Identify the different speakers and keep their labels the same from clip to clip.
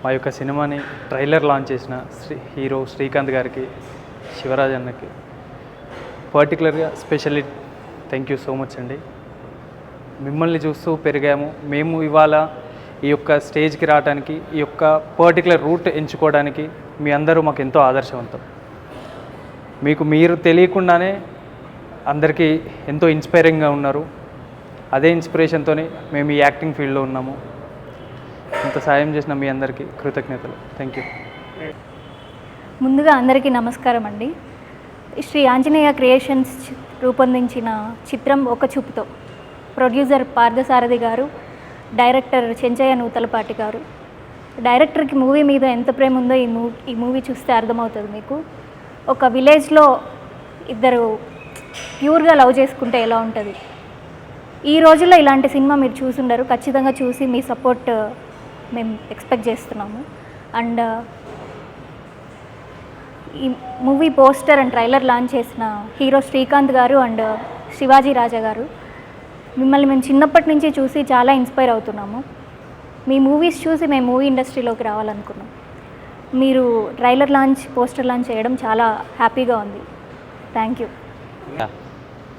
Speaker 1: మా యొక్క సినిమాని ట్రైలర్ లాంచ్ చేసిన హీరో శ్రీకాంత్ గారికి, శివరాజ్ అన్నకి పర్టికులర్గా specially thank you so much అండి. మిమ్మల్ని చూస్తూ పెరిగాము. మేము ఇవాళ ఈ యొక్క స్టేజ్కి రావడానికి, ఈ యొక్క పర్టికులర్ రూట్ ఎంచుకోవడానికి మీ అందరూ మాకు ఎంతో ఆదర్శవంతం. మీరు తెలియకుండానే అందరికీ ఎంతో ఇన్స్పైరింగ్గా ఉన్నారు. అదే ఇన్స్పిరేషన్తోనే మేము ఈ యాక్టింగ్ ఫీల్డ్లో ఉన్నాము. ఇంత సాయం చేసిన మీ అందరికీ కృతజ్ఞతలు. Thank you.
Speaker 2: ముందుగా అందరికీ నమస్కారం అండి. శ్రీ ఆంజనేయ క్రియేషన్స్ రూపొందించిన చిత్రం ఒక చూపుతో ప్రొడ్యూసర్ పార్థసారథి గారు, డైరెక్టర్ చెంచయ్య నూతలపాటి గారు. డైరెక్టర్కి మూవీ మీద ఎంత ప్రేమ ఉందో ఈ మూవీ చూస్తే అర్థమవుతుంది మీకు. ఒక విలేజ్లో ఇద్దరు ప్యూర్గా లవ్ చేసుకుంటే ఎలా ఉంటుంది. ఈ రోజుల్లో ఇలాంటి సినిమా మీరు చూసుండరు. ఖచ్చితంగా చూసి మీ సపోర్ట్ మేము ఎక్స్పెక్ట్ చేస్తున్నాము. అండ్ ఈ movie poster and trailer launch చేసిన హీరో శ్రీకాంత్ గారు అండ్ శివాజీ రాజా గారు, మిమ్మల్ని మేము చిన్నప్పటి నుంచి చూసి చాలా ఇన్స్పైర్ అవుతున్నాము. మీ మూవీస్ చూసి మేము మూవీ ఇండస్ట్రీలోకి రావాలనుకున్నాం. మీరు ట్రైలర్ లాంచ్, పోస్టర్ లాంచ్ చేయడం చాలా హ్యాపీగా ఉంది. Thank you.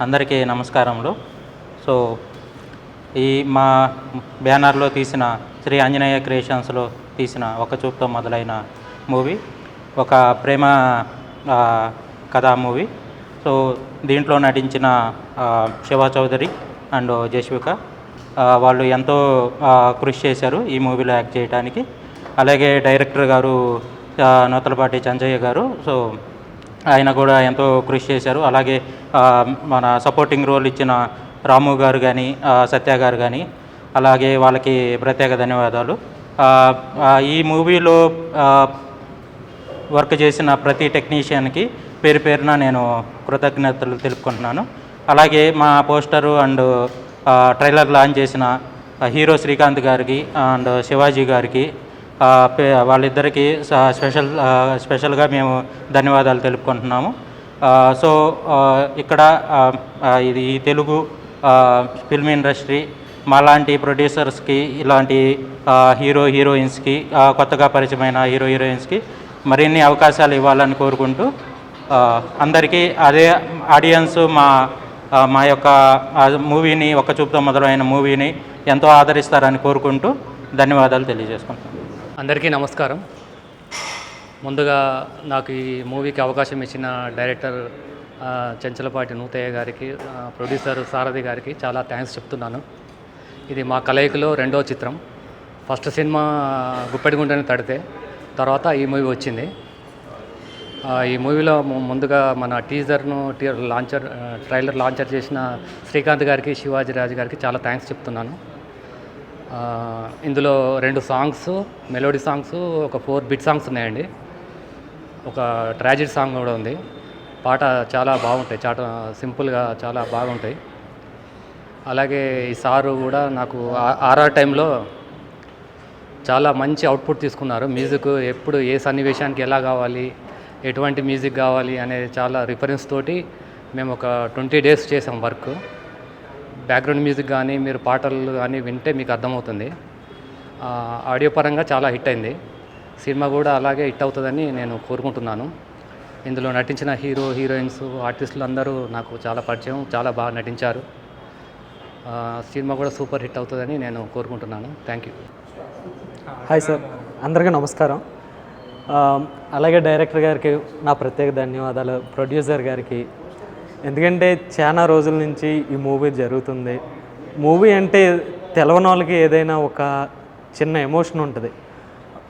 Speaker 3: అందరికీ నమస్కారములు. సో ఈ మా బ్యానర్లో తీసిన శ్రీ ఆంజనేయ క్రియేషన్స్లో తీసిన ఒక చూపుతో మొదలైన మూవీ ఒక ప్రేమ కథా మూవీ. సో దీంట్లో నటించిన శివ చౌదరి అండ్ జస్విక వాళ్ళు ఎంతో కృషి చేశారు ఈ మూవీలో యాక్ట్ చేయడానికి. అలాగే డైరెక్టర్ గారు నూతలపాటి చెంచయ్య గారు, సో ఆయన కూడా ఎంతో కృషి చేశారు. అలాగే మన సపోర్టింగ్ రోల్ ఇచ్చిన రాము గారు కానీ, సత్య గారు కానీ, అలాగే వాళ్ళకి ప్రత్యేక ధన్యవాదాలు. ఈ మూవీలో వర్క్ చేసిన ప్రతి టెక్నీషియన్కి పేరు పేరున నేను కృతజ్ఞతలు తెలుపుకుంటున్నాను. అలాగే మా పోస్టరు అండ్ ట్రైలర్ లాంచ్ చేసిన హీరో శ్రీకాంత్ గారికి అండ్ శివాజీ గారికి, వాళ్ళిద్దరికీ స్పెషల్గా మేము ధన్యవాదాలు తెలుపుకుంటున్నాము. సో ఇక్కడ ఇది తెలుగు ఫిల్మ్ ఇండస్ట్రీ మాలాంటి ప్రొడ్యూసర్స్కి, ఇలాంటి హీరోయిన్స్కి, కొత్తగా పరిచయమైన హీరోయిన్స్కి మరిన్ని అవకాశాలు ఇవ్వాలని కోరుకుంటూ అందరికీ అదే ఆడియన్స్ మా యొక్క మూవీని, ఒక చూపుతో మొదలైన మూవీని ఎంతో ఆదరిస్తారని కోరుకుంటూ ధన్యవాదాలు తెలియజేసుకుంటాను.
Speaker 4: అందరికీ నమస్కారం. ముందుగా నాకు ఈ మూవీకి అవకాశం ఇచ్చిన డైరెక్టర్ చెంచలపాటి నూతయ్య గారికి, ప్రొడ్యూసర్ సారథి గారికి చాలా థ్యాంక్స్ చెప్తున్నాను. ఇది మా కలయికలో రెండో చిత్రం. ఫస్ట్ సినిమా గుప్పెడిగుండని తడితే, తర్వాత ఈ మూవీ వచ్చింది. ఈ మూవీలో ముందుగా మన ట్రైలర్ లాంచర్ చేసిన శ్రీకాంత్ గారికి, శివాజీ రాజు గారికి చాలా థ్యాంక్స్ చెప్తున్నాను. ఇందులో 2 సాంగ్స్, మెలోడీ సాంగ్స్, ఒక 4 బిట్ సాంగ్స్ ఉన్నాయండి. ఒక ట్రాజెడీ సాంగ్ కూడా ఉంది. పాట చాలా బాగుంటాయి, చాలా సింపుల్గా చాలా బాగుంటాయి. అలాగే ఈ సారు కూడా నాకు ఆర్ఆర్ టైంలో చాలా మంచి అవుట్పుట్ తీసుకున్నారు. మ్యూజిక్ ఎప్పుడు ఏ సన్నివేశానికి ఎలా కావాలి, ఎటువంటి మ్యూజిక్ కావాలి అనేది చాలా రిఫరెన్స్ తోటి మేము ఒక 20 days చేసాం వర్క్. బ్యాక్గ్రౌండ్ మ్యూజిక్ కానీ, మీరు పాటలు కానీ వింటే మీకు అర్థమవుతుంది. ఆడియో పరంగా చాలా హిట్ అయింది. సినిమా కూడా అలాగే హిట్ అవుతుందని నేను కోరుకుంటున్నాను. ఇందులో నటించిన హీరోయిన్స్, ఆర్టిస్టులు అందరూ నాకు చాలా పరిచయం, చాలా బాగా నటించారు. సినిమా కూడా సూపర్ హిట్ అవుతుందని నేను కోరుకుంటున్నాను. Thank you.
Speaker 5: హాయ్ సార్, అందరికీ నమస్కారం. అలాగే డైరెక్టర్ గారికి నా ప్రత్యేక ధన్యవాదాలు, ప్రొడ్యూసర్ గారికి. ఎందుకంటే చాలా రోజుల నుంచి ఈ మూవీ జరుగుతుంది. మూవీ అంటే తెలవని వాళ్ళకి ఏదైనా ఒక చిన్న ఎమోషన్ ఉంటుంది.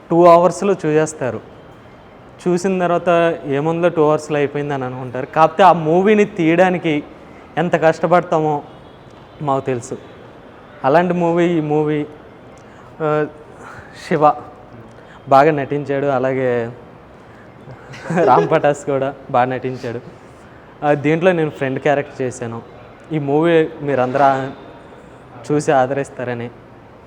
Speaker 5: 2 hours చూసేస్తారు. చూసిన తర్వాత ఏముందో 2 hours అయిపోయింది అని అనుకుంటారు. కాకపోతే ఆ మూవీని తీయడానికి ఎంత కష్టపడతామో మాకు తెలుసు. అలాంటి ఈ మూవీ శివ బాగా నటించాడు. అలాగే రామ్ పటాస్ కూడా బాగా నటించాడు. దీంట్లో నేను ఫ్రెండ్ క్యారెక్టర్ చేశాను. ఈ మూవీ మీరందరూ చూసి ఆదరిస్తారని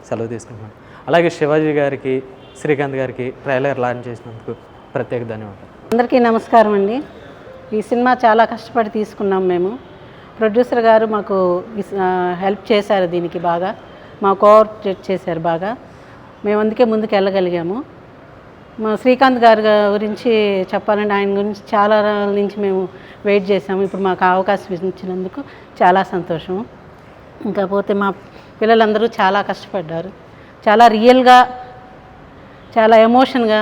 Speaker 5: సెలవు తీసుకుంటున్నాను. అలాగే శివాజీ గారికి, శ్రీకాంత్ గారికి ట్రైలర్ లాంచ్ చేసినందుకు ప్రత్యేక ధన్యవాదాలు.
Speaker 6: అందరికీ నమస్కారం అండి. ఈ సినిమా చాలా కష్టపడి తీసుకున్నాం మేము. ప్రొడ్యూసర్ గారు మాకు హెల్ప్ చేశారు, దీనికి బాగా మా కోఆపరేట్ చేశారు బాగా. మేము అందుకే ముందుకు వెళ్ళగలిగాము. మా శ్రీకాంత్ గారి గురించి చెప్పాలంటే ఆయన గురించి చాలా రోజుల నుంచి మేము వెయిట్ చేసాము. ఇప్పుడు మాకు అవకాశం ఇచ్చినందుకు చాలా సంతోషం. ఇంకా పోతే మా పిల్లలందరూ చాలా కష్టపడ్డారు. చాలా రియల్గా, చాలా ఎమోషన్గా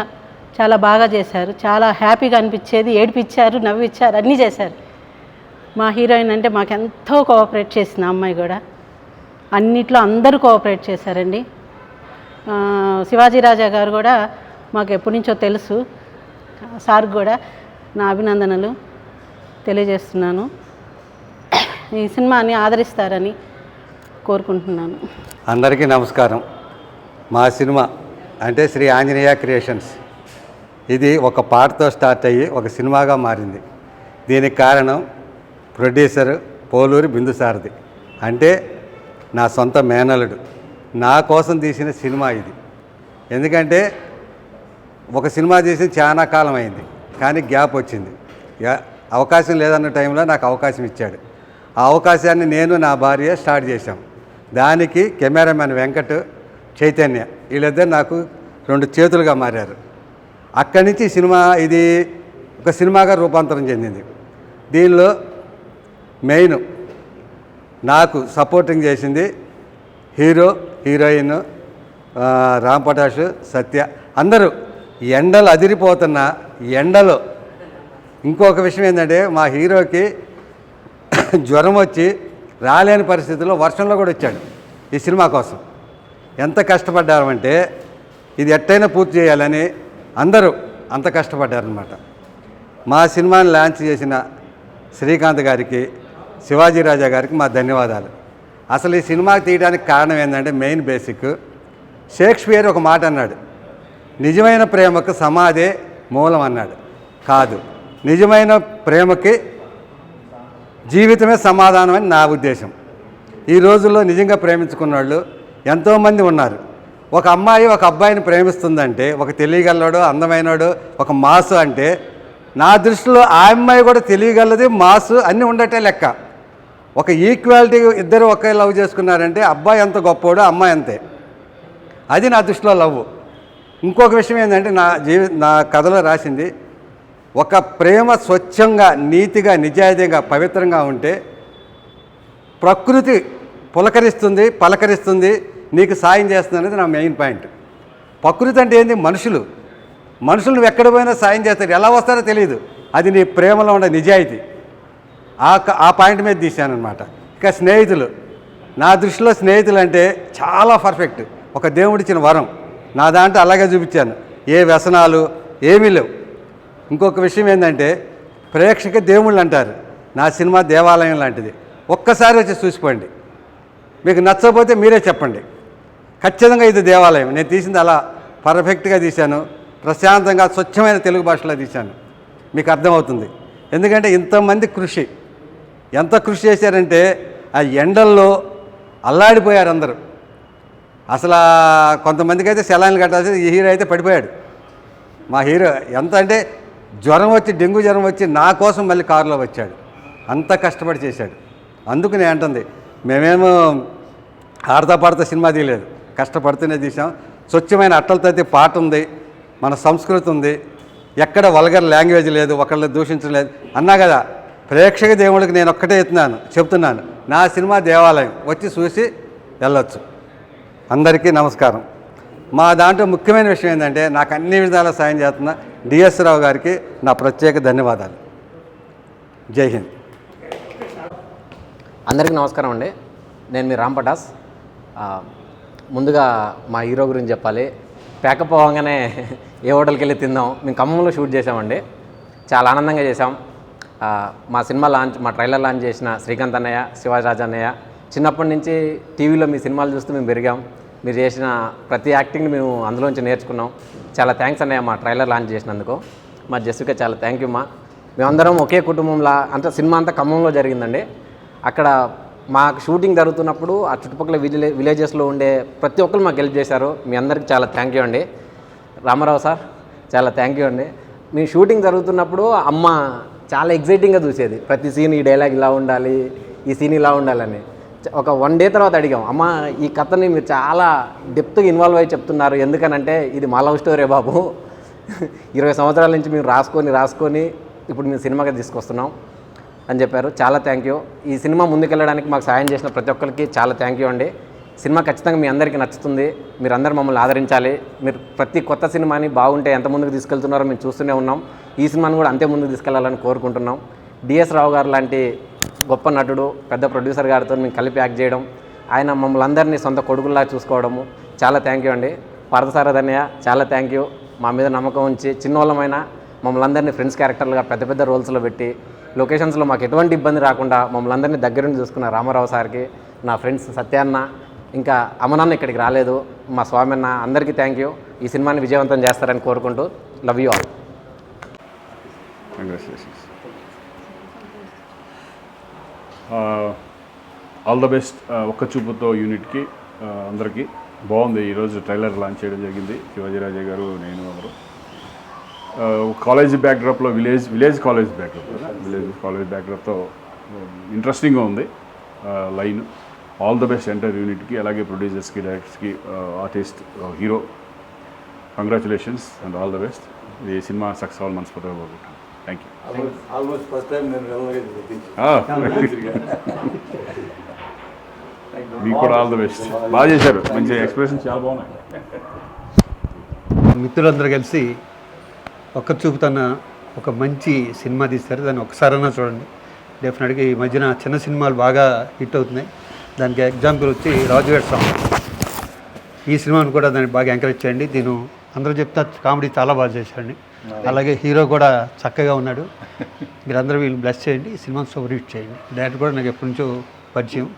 Speaker 6: చాలా బాగా చేశారు. చాలా హ్యాపీగా అనిపించేది, ఏడిపించారు, నవ్విచ్చారు, అన్నీ చేశారు. మా హీరోయిన్ అంటే మాకు ఎంతో కోఆపరేట్ చేసింది. అమ్మాయి కూడా అన్నిట్లో అందరూ కోఆపరేట్ చేశారండి. శివాజీ రాజా గారు కూడా మాకు ఎప్పటి నుంచో తెలుసు. సార్ కూడా నా అభినందనలు తెలియజేస్తున్నాను. ఈ సినిమాని ఆదరిస్తారని కోరుకుంటున్నాను.
Speaker 7: అందరికీ నమస్కారం. మా సినిమా అంటే శ్రీ ఆంజనేయ క్రియేషన్స్ ఇది ఒక పాటతో స్టార్ట్ అయ్యి ఒక సినిమాగా మారింది. దీనికి కారణం ప్రొడ్యూసర్ పోలూరి బిందుసారథి, అంటే నా సొంత మేనలుడు. నా కోసం తీసిన సినిమా ఇది. ఎందుకంటే ఒక సినిమా తీసి చాలా కాలం అయింది, కానీ గ్యాప్ వచ్చింది. అవకాశం లేదన్న టైంలో నాకు అవకాశం ఇచ్చాడు. ఆ అవకాశాన్ని నేను నా భార్య స్టార్ట్ చేశాం. దానికి కెమెరామెన్ వెంకట్, చైతన్య వీళ్ళిద్దరు నాకు 2 చేతులుగా మారారు. అక్కడి నుంచి సినిమా ఇది ఒక సినిమాగా రూపాంతరం చెందింది. దీనిలో మెయిన్ నాకు సపోర్టింగ్ చేసింది హీరో, హీరోయిన్, రామ్ పటాష్, సత్య అందరూ. ఎండలు అదిరిపోతున్న ఎండలో ఇంకొక విషయం ఏంటంటే మా హీరోకి జ్వరం వచ్చి రాలేని పరిస్థితుల్లో వర్షంలో కూడా వచ్చాడు ఈ సినిమా కోసం. ఎంత కష్టపడ్డారంటే ఇది ఎట్టయినా పూర్తి చేయాలని అందరూ అంత కష్టపడ్డారనమాట. మా సినిమాని లాంచ్ చేసిన శ్రీకాంత్ గారికి, శివాజీ రాజా గారికి మా ధన్యవాదాలు. అసలు ఈ సినిమా తీయడానికి కారణం ఏంటంటే మెయిన్ బేసిక్ షేక్స్పియర్ ఒక మాట అన్నాడు, నిజమైన ప్రేమకు సమాధే మూలం అన్నాడు. కాదు, నిజమైన ప్రేమకి జీవితమే సమాధానం అని నా ఉద్దేశం. ఈ రోజుల్లో నిజంగా ప్రేమించుకున్న వాళ్ళు ఎంతోమంది ఉన్నారు. ఒక అమ్మాయి ఒక అబ్బాయిని ప్రేమిస్తుందంటే, ఒక తెలియగలవాడు, అందమైనవాడు, ఒక మాసు అంటే నా దృష్టిలో ఆ అమ్మాయి కూడా తెలియగలది, మాసు అన్నీ ఉండటే లెక్క. ఒక ఈక్వాలిటీ, ఇద్దరు ఒకే లవ్ చేసుకున్నారంటే అబ్బాయి ఎంత గొప్పోడు, అమ్మాయి అంతే. అది నా దృష్టిలో లవ్. ఇంకొక విషయం ఏంటంటే నా కథలో రాసింది, ఒక ప్రేమ స్వచ్ఛంగా, నీతిగా, నిజాయితీగా, పవిత్రంగా ఉంటే ప్రకృతి పులకరిస్తుంది, పలకరిస్తుంది, నీకు సాయం చేస్తుంది అనేది నా మెయిన్ పాయింట్. ప్రకృతి అంటే ఏంది? మనుషులు నువ్వు ఎక్కడ పోయినా సాయం చేస్తారు, ఎలా వస్తారో తెలియదు. అది నీ ప్రేమలో ఉండే నిజాయితీ. ఆ పాయింట్ మీద తీశానమాట. ఇక స్నేహితులు, నా దృష్టిలో స్నేహితులు అంటే చాలా పర్ఫెక్ట్, ఒక దేవుడిచ్చిన వరం. నా దాంట్లో అలాగే చూపించాను. ఏ వ్యసనాలు ఏమీ లేవు. ఇంకొక విషయం ఏంటంటే ప్రేక్షక దేవుళ్ళు అంటారు, నా సినిమా దేవాలయం లాంటిది. ఒక్కసారి వచ్చి చూసిపోండి, మీకు నచ్చకపోతే మీరే చెప్పండి. ఖచ్చితంగా ఇది దేవాలయం. నేను తీసింది అలా పర్ఫెక్ట్గా తీశాను, ప్రశాంతంగా స్వచ్ఛమైన తెలుగు భాషలో తీశాను. మీకు అర్థమవుతుంది. ఎందుకంటే ఇంతమంది కృషి, ఎంత కృషి చేశారంటే ఆ ఎండల్లో అల్లాడిపోయారు అందరూ. అసలు కొంతమందికి అయితే సెలైన్లు కట్టాల్సి, ఈ హీరో అయితే పడిపోయాడు. మా హీరో ఎంత అంటే జ్వరం వచ్చి, డెంగ్యూ జ్వరం వచ్చి నా కోసం మళ్ళీ కారులో వచ్చాడు. అంత కష్టపడి చేశాడు. అందుకు నేను అంటుంది, మేమేమో ఆడతా పాడతా సినిమా తీయలేదు, కష్టపడుతూనే తీసాం. స్వచ్ఛమైన అట్టలతో పాట ఉంది, మన సంస్కృతి ఉంది, ఎక్కడ వల్గర్ లాంగ్వేజ్ లేదు, ఒకళ్ళని దూషించలేదు. అన్నా కదా, ప్రేక్షక దేవుడికి నేను ఒక్కటే చెప్తున్నాను, నా సినిమా దేవాలయం, వచ్చి చూసి వెళ్ళొచ్చు. అందరికీ నమస్కారం. మా దాంట్లో ముఖ్యమైన విషయం ఏంటంటే నాకు అన్ని విధాలా సాయం చేస్తున్న డిఎస్ రావు గారికి నా ప్రత్యేక ధన్యవాదాలు. జై హింద్.
Speaker 8: అందరికీ నమస్కారం అండి. నేను మీ రామ్ పటాస్. ముందుగా మా హీరో గురించి చెప్పాలి. ప్యాకప్ అవ్వగానే ఏ హోటల్కి వెళ్ళి తిందాం. మేము ఖమ్మంలో షూట్ చేసామండి, చాలా ఆనందంగా చేసాం. మా సినిమా లాంచ్, మా ట్రైలర్ లాంచ్ చేసిన శ్రీకాంత్ అన్నయ్య, శివాజీ రాజా అన్నయ్య, చిన్నప్పటి నుంచి టీవీలో మీ సినిమాలు చూస్తూ మేము పెరిగాం. మీరు చేసిన ప్రతి యాక్టింగ్ని మేము అందులోంచి నేర్చుకున్నాం. చాలా థ్యాంక్స్ అన్నయ్య మా ట్రైలర్ లాంచ్ చేసినందుకు. మా జెస్సికా చాలా థ్యాంక్ యూ. మేమందరం ఒకే కుటుంబంలా, అంటే సినిమా అంతా ఖమ్మంలో జరిగిందండి. అక్కడ మాకు షూటింగ్ జరుగుతున్నప్పుడు ఆ చుట్టుపక్కల విలేజెస్లో ఉండే ప్రతి ఒక్కరు మాకు హెల్ప్ చేశారు. మీ అందరికీ చాలా థ్యాంక్ యూ అండి. రామారావు సార్ చాలా థ్యాంక్ యూ అండి. మీ షూటింగ్ జరుగుతున్నప్పుడు అమ్మ చాలా ఎగ్జైటింగ్గా చూసేది. ప్రతి సీన్ ఈ డైలాగ్ ఇలా ఉండాలి, ఈ సీన్ ఇలా ఉండాలని. ఒక 1 డే తర్వాత అడిగాం, అమ్మ ఈ కథని మీరు చాలా డెప్త్గా ఇన్వాల్వ్ అయ్యి చెప్తున్నారు, ఎందుకనంటే ఇది మా లవ్ స్టోరీ బాబు, 20 సంవత్సరాల నుంచి మేము రాసుకొని ఇప్పుడు మేము సినిమాగా తీసుకొస్తున్నాం అని చెప్పారు. చాలా థ్యాంక్ యూ. ఈ సినిమా ముందుకెళ్ళడానికి మాకు సాయం చేసిన ప్రతి ఒక్కరికి చాలా థ్యాంక్ యూ అండి. సినిమా ఖచ్చితంగా మీ అందరికీ నచ్చుతుంది. మీరు అందరూ మమ్మల్ని ఆదరించాలి. మీరు ప్రతి కొత్త సినిమాని బాగుంటే ఎంత ముందుకు తీసుకెళ్తున్నారో మేము చూస్తూనే ఉన్నాం. ఈ సినిమాని కూడా అంతే ముందుకు తీసుకెళ్లాలని కోరుకుంటున్నాం. డిఎస్ రావు గారు లాంటి గొప్ప నటుడు, పెద్ద ప్రొడ్యూసర్ గారితో మేము కలిపి యాక్ట్ చేయడం, ఆయన మమ్మల్ని అందరినీ సొంత కొడుకుల్లా చూసుకోవడము చాలా థ్యాంక్ యూ అండి. పార్థసారథి చాలా థ్యాంక్ యూ. మా మీద నమ్మకం ఉంచి చిన్నోళ్ళమైన మమ్మల్ని అందరినీ ఫ్రెండ్స్ క్యారెక్టర్లుగా పెద్ద పెద్ద రోల్స్లో పెట్టి లొకేషన్స్లో మాకు ఎటువంటి ఇబ్బంది రాకుండా మమ్మల్ని అందరినీ దగ్గరుండి చూసుకున్న రామారావు సార్కి, నా ఫ్రెండ్స్ సత్యాన్న, ఇంకా అమనాన్న ఇక్కడికి రాలేదు, మా స్వామి అన్న, అందరికీ థ్యాంక్ యూ. ఈ సినిమాని విజయవంతం చేస్తారని కోరుకుంటూ love you all.
Speaker 9: Congratulations. All the best. ఒక్క చూపుతో యూనిట్కి అందరికీ బాగుంది. ఈరోజు ట్రైలర్ లాంచ్ చేయడం జరిగింది. శివాజీరాజే గారు, నేను ఎవరు. కాలేజ్ బ్యాక్డ్రాప్లో విలేజ్ కాలేజ్ బ్యాక్డ్రాప్తో ఇంట్రెస్టింగ్గా ఉంది line. All the best entire యూనిట్కి, అలాగే ప్రొడ్యూసర్స్కి, డైరెక్టర్స్కి, artist, hero, congratulations and all the best. ఈ సినిమా సక్సెస్ అవ్వాలి మనస్ఫూర్తిగా కోరుకుంటాను. Thank you.
Speaker 7: Almost first time నేను
Speaker 9: మీకు కూడా ఆల్ ద బెస్ట్. బాగా చేశారు, మంచి ఎక్స్ప్రెషన్ చాలా బాగున్నాయి.
Speaker 10: మిత్రులందరూ కలిసి ఒక్క చూపుతన్న ఒక మంచి సినిమా తీస్తారు. దాన్ని ఒకసారైనా చూడండి. డెఫినెట్గా ఈ మధ్యన చిన్న సినిమాలు బాగా హిట్ అవుతున్నాయి. దానికి ఎగ్జాంపుల్ వచ్చి రాజుగారి సాంగ్. ఈ సినిమాను కూడా దాన్ని బాగా ఎంకరేజ్ చేయండి. దీని అందరూ చెప్తా కామెడీ చాలా బాగా చేశారండి. అలాగే హీరో కూడా చక్కగా ఉన్నాడు. మీరందరూ వీళ్ళు బ్లెస్ చేయండి. ఈ సినిమాని సూపర్ హిట్ చేయండి. డైరెక్టర్ కూడా నాకు ఎప్పటి నుంచో పరిచయం.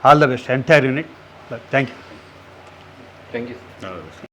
Speaker 10: All the best entire unit. Thank you.